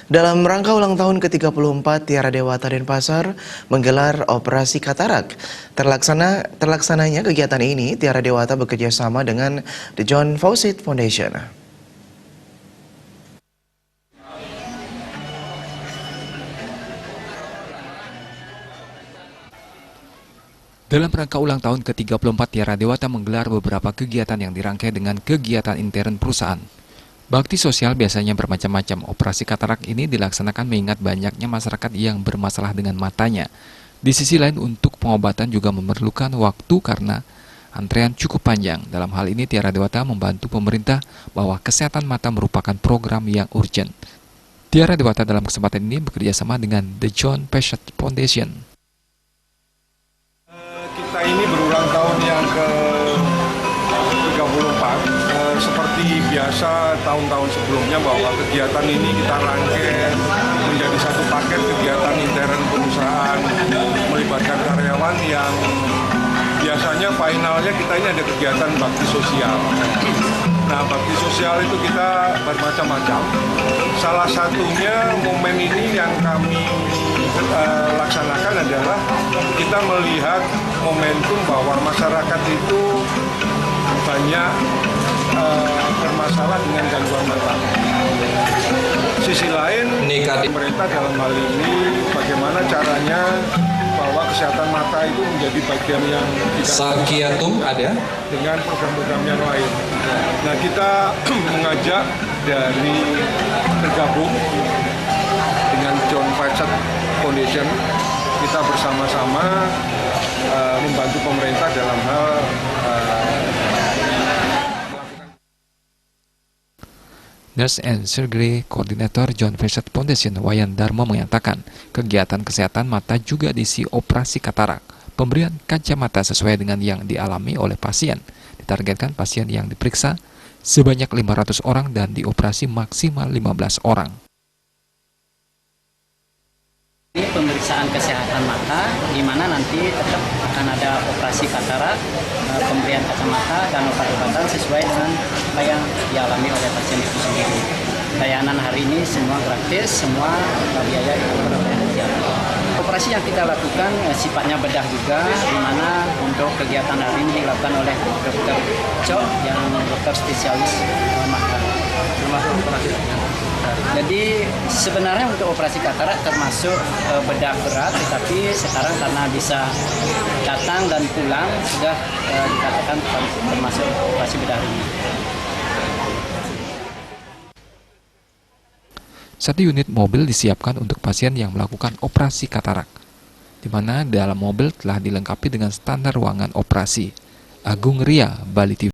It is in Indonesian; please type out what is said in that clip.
Dalam rangka ulang tahun ke-34, Tiara Dewata Denpasar menggelar operasi katarak. Terlaksananya kegiatan ini, Tiara Dewata bekerja sama dengan The John Faucett Foundation. Dalam rangka ulang tahun ke-34, Tiara Dewata menggelar beberapa kegiatan yang dirangkai dengan kegiatan intern perusahaan. Bakti sosial biasanya bermacam-macam. Operasi katarak ini dilaksanakan mengingat banyaknya masyarakat yang bermasalah dengan matanya. Di sisi lain, untuk pengobatan juga memerlukan waktu karena antrean cukup panjang. Dalam hal ini, Tiara Dewata membantu pemerintah bahwa kesehatan mata merupakan program yang urgent. Tiara Dewata dalam kesempatan ini bekerja sama dengan The John Faucett Foundation. Kita ini berulang tahun yang ke-34. Seperti biasa tahun-tahun sebelumnya bahwa kegiatan ini kita rangkai menjadi satu paket kegiatan intern perusahaan melibatkan karyawan yang biasanya finalnya kita ini ada kegiatan bakti sosial. Nah, bakti sosial itu kita bermacam-macam. Salah satunya momen ini yang kami laksanakan adalah kita melihat momentum bahwa masyarakat itu banyak bermasalah dengan gangguan mata. Sisi lain, pemerintah dalam hal ini bagaimana caranya bahwa kesehatan mata itu menjadi bagian yang tidak ada dengan program-program yang lain. Nah, kita mengajak dari bergabung dengan John Faucett Foundation, kita bersama-sama membantu pemerintah dalam hal Nurse and Surgery Coordinator John Faucett Foundation, Wayan Darmo, menyatakan kegiatan kesehatan mata juga diisi operasi katarak. Pemberian kacamata sesuai dengan yang dialami oleh pasien. Ditargetkan pasien yang diperiksa sebanyak 500 orang dan dioperasi maksimal 15 orang. Ini pemeriksaan kesehatan mata, di mana nanti tetap akan ada operasi katarak, pemberian kacamata dan obat-obatan sesuai dengan apa yang dialami oleh pasien itu sendiri. Layanan hari ini semua gratis, semua biaya itu operasi yang kita lakukan sifatnya bedah juga, di mana untuk kegiatan hari ini dilakukan oleh Dr. Cok yang dokter spesialis mata. Termasuk operasi. Jadi sebenarnya untuk operasi katarak termasuk bedah berat, tetapi sekarang karena bisa datang dan pulang sudah dikatakan termasuk operasi bedah ini. Satu unit mobil disiapkan untuk pasien yang melakukan operasi katarak, di mana dalam mobil telah dilengkapi dengan standar ruangan operasi. Agung Ria, Bali TV.